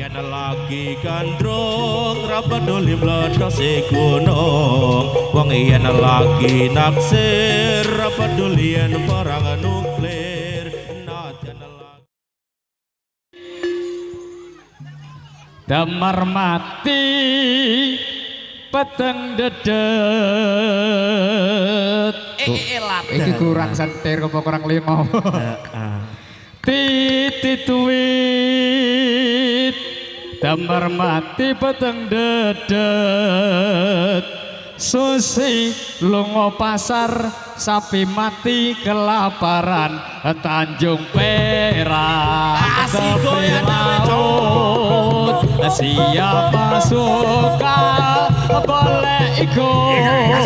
yen lagi gandrung ra peduli mledos gunung wong yen lagi naksir ra peduli yen perang nuklir najan damar mati peteng dedet iki kurang sentir apa kurang lima titituit damar mati peteng dedet susi lungo pasar sapi mati kelaparan Tanjung Perak tepi laut siapa suka boleh ikut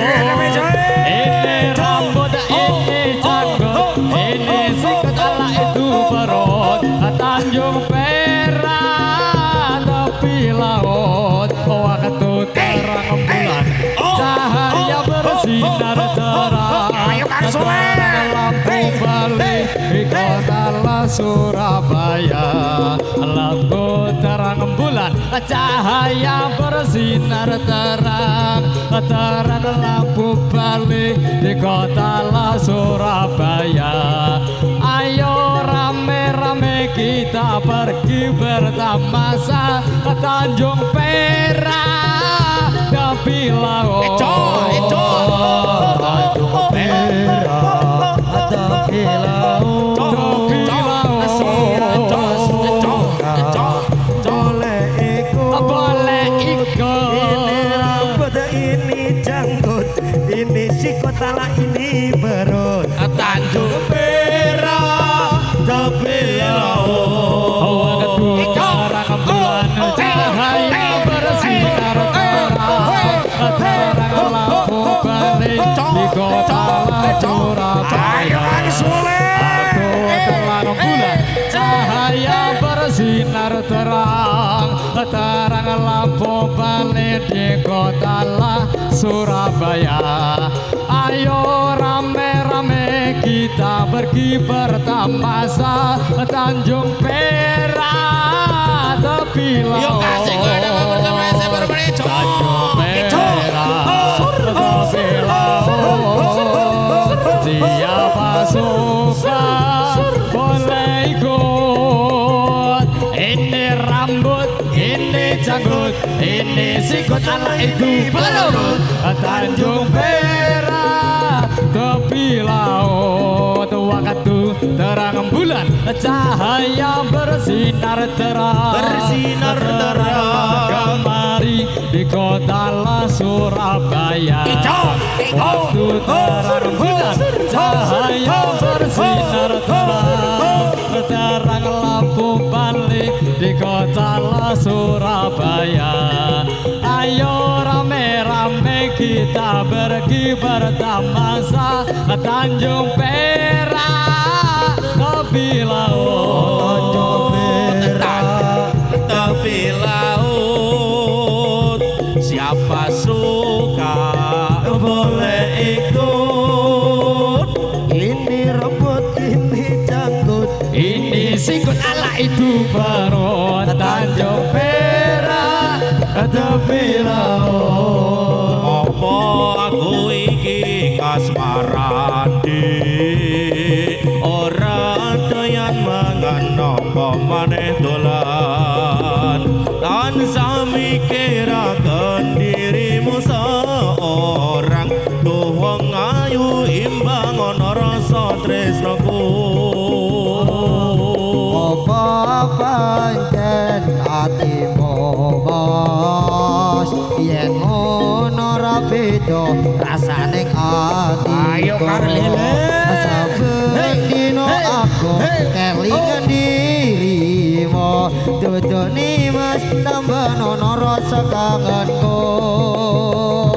ini rambut ini janggut ini sikat ala itu perut Tanjung Perak tepi laut waktu terang bulan cahaya bersinar terang lampu balik di kota Surabaya lampu terang bulan cahaya bersinar terang terang lampu balik di kota Surabaya ayo rame-rame kita pergi bertamasa ke Tanjung Perak tepi laut Tanjung Perak tepi laut boleh ikut ini rambut ini janggut ini sikotala ini perut Tanjung Perak tepi laut terang bulan cahaya bersinar terang terang lampu balik di kota Surabaya terang bulan cahaya bersinar terang terang lampu balik di kota Surabaya ayo rame-rame kita pergi bertamasa Tanjung Perak tepi laut Tanjung Perak tepi laut siapa suka boleh ikut ini rambut ini janggut ini sikut ala itu perut Tanjung Perak tepi laut waktu terang bulan cahaya bersinar terang kemari di kota Surabaya waktu terang bulan cahaya bersinar terang terang lampu balik di kota Surabaya ayo rame-rame kita pergi bertamasa Tanjung Perak tepi laut tepi laut siapa suka boleh ikut ini rambut ini janggut ini sikut ala itu perut Tanjung Perak tepi laut apa aku iki kasmaran ora doyan mangan apa maneh dolan tan samikiraken dirimu seorang tuh wong ayu imbang ana rasa tresnaku apa pancen atimu bos yen ngono ra beda rasane ati ayo karlile saben dino aku kelingan dirimu dudune mas tambah nono rasa kangenku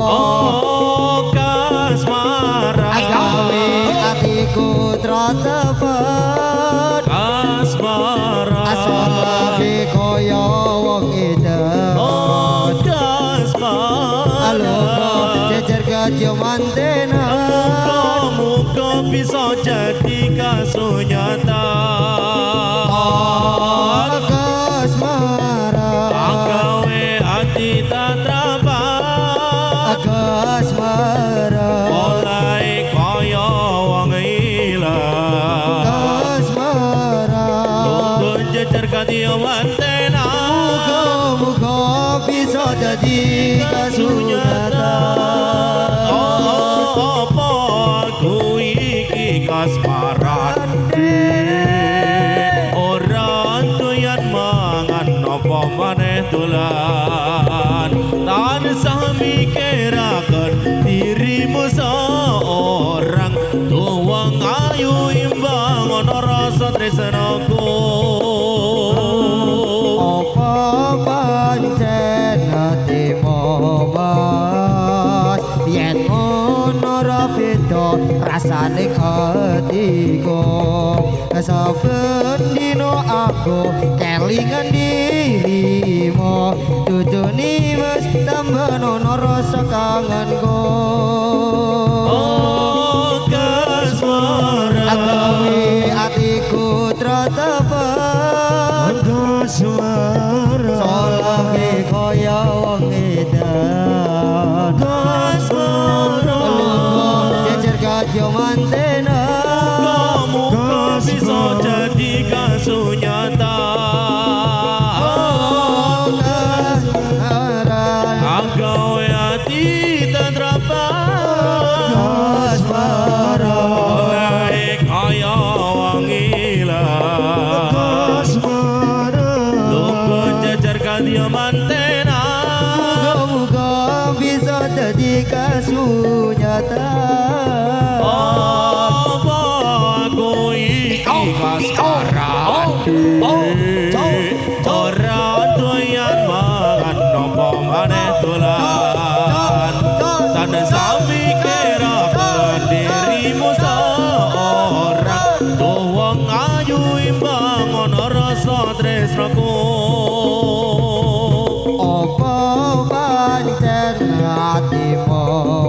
oh kasmaran agawe atiku trotebet kasmaran asalabe koyo wong edan oh kasmaran aloko jejer gajah mantenan muka bisa jadi kasunyata kasmaran jadi mantena. Muga-muga bisa jadi kasunyatan. Apa aku iki kasmaran orang doyan mangan apa maneh dolan tansah mikiraken dirimu seorang tuwang ayu imbang ana rasa tresnaku. Apa pancen hatimu mas yen ono ra beda rasane hatiku saben dino aku kelingan dirimu duduni wis tambah ono rasa kangenku. Oh kasmaran Agawe atiku tretepan kasmaran solahe kaya wong edan kasmaran jejer kadya mantena kamu bisa jadi kasunyatan kasmaran agawe hati tentrapan kasmaran oleh kaya wangilan lugu jejer kadya mantena muga-muga bisa jadi kasunyatan. apa aku iki kasmaran ora doyan mangan napa maneh dolan tan sami kiraken dirimu seorang tuwang ayu imbang ana rasa tresnaku. Apa pancen hatimu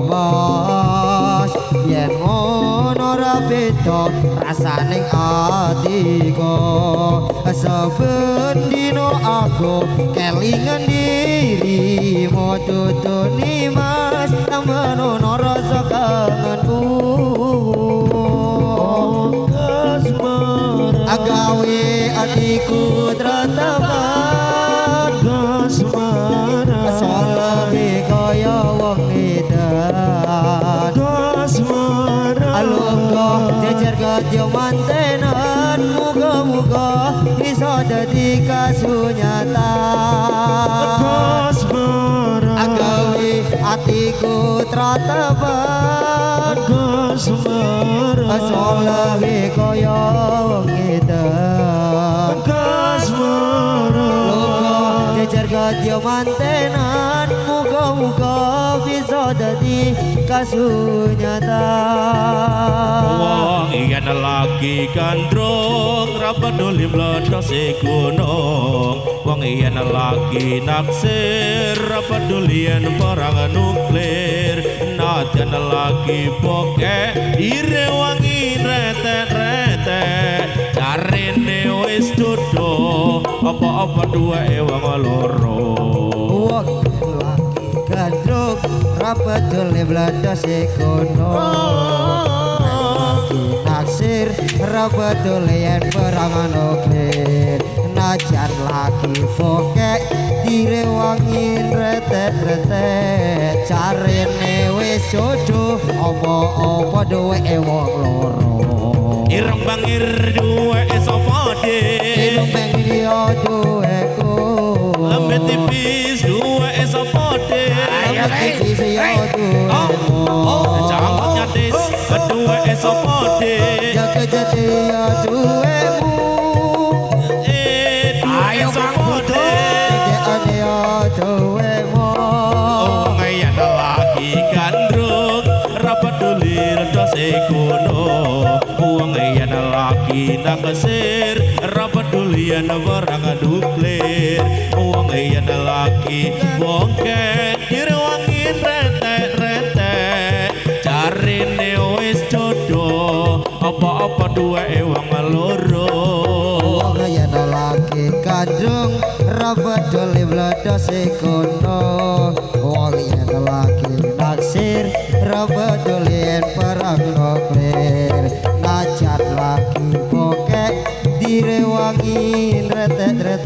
mas yen ngono ra beda rasane atiku saben dino aku kelingan dirimu tutuni mas tambah ono rasa kangenku. Agawe atiku tretepan solahe kaya wong edan alungga jejer kadya mantenan muga-muga bisa dadi kasunyatan. Agawe atiku tretepan solahe kaya wong edan jejer kadya mantenan muga-muga bisa dadi kasunyatan. Wong yen lagi gandrung ra peduli mlethose gunung. Wong yen lagi naksir ra peduli yen perang nuklir. Nadyan lagi bokeh ire wangi retek-retek. Jarine wis dodo apa-apa duwe wong loro. Wong lagi gandrung ra peduli mlethose gunung. Naksir ra peduli yen perang nuklir. Najan lagi bokek direwangi retet-retet carene wis jodoh apa-apa duweke wong loro. Ireng bangir duweke sapa dik? Ilung pengen yo duweku Lembe tipis duweke sapa dik? tipis yo duweku Jangan nyatis duweke sapa dik? jaga-jati yo duwemu Ayo sapa dik? Dekeane yo duwemu Ngayan lagi gandrung ra peduli redose gunung. Wong yen lagi naksir ra peduli yen perang nuklir. Wong yen lagi bongkek direwangi retek-retek jarine wis jodoh apa-apa duweke wong loro. wong yen lagi kandung ra peduli mledose kono. Wong yen lagi naksir ra peduli yen perang nuklir. Najan lagi bokek direwangi retet-retet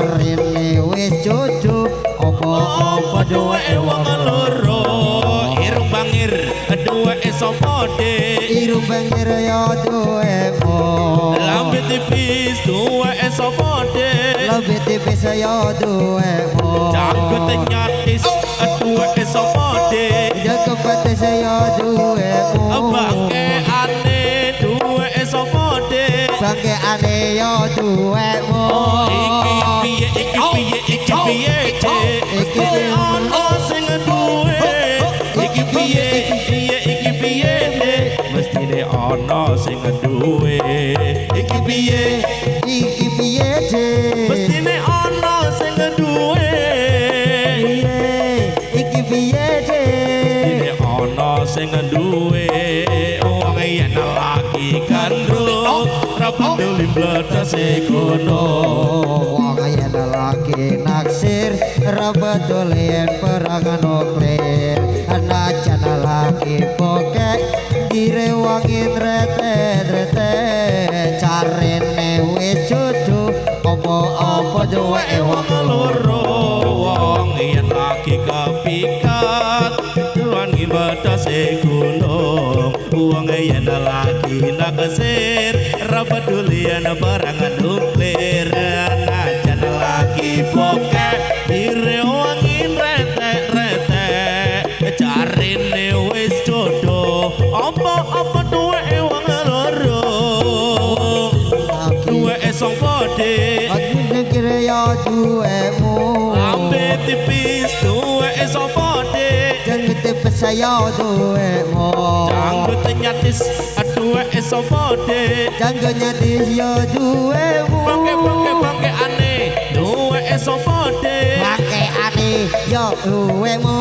carine wis jodoh apa duwe wong loro irung bangir duwe sapa dik irung bangir ya duwe mo lambe tipis duwe sapa dik lambe tipis ya duwe mo janggut nyatis duwe sapa dik janggut patis ya duwe mo bangke ane duwe sapa dik bangke ane ya duwe mo iki piye iki ono sing duwe iki piye mestine ono sing duwe iki piye mestine ono sing duwe iki piye mestine ono sing duwe wong yen lagi kandung ra peduli bledase kono wong yen lagi naksir ra peduli yen perang nuklir anajan lagi bokek direwangin rete carine wis jodoh apa duwe wong loro wong yen lagi kepikat wangi batase gunung wong yen lagi naksir ra peduli yen perang nuklir anajan lagi bokek direwangin rete carine wis jodoh apa duwe wong loro duwe sapa dik aku mikir ya duwemu ambe tipis duwe sapa dik janggut tipis ya duwemu janggut nyatis duwe sapa dik janggut nyatis ya duwemu bangke ane duwe sapa dik bangke ane ya duwemu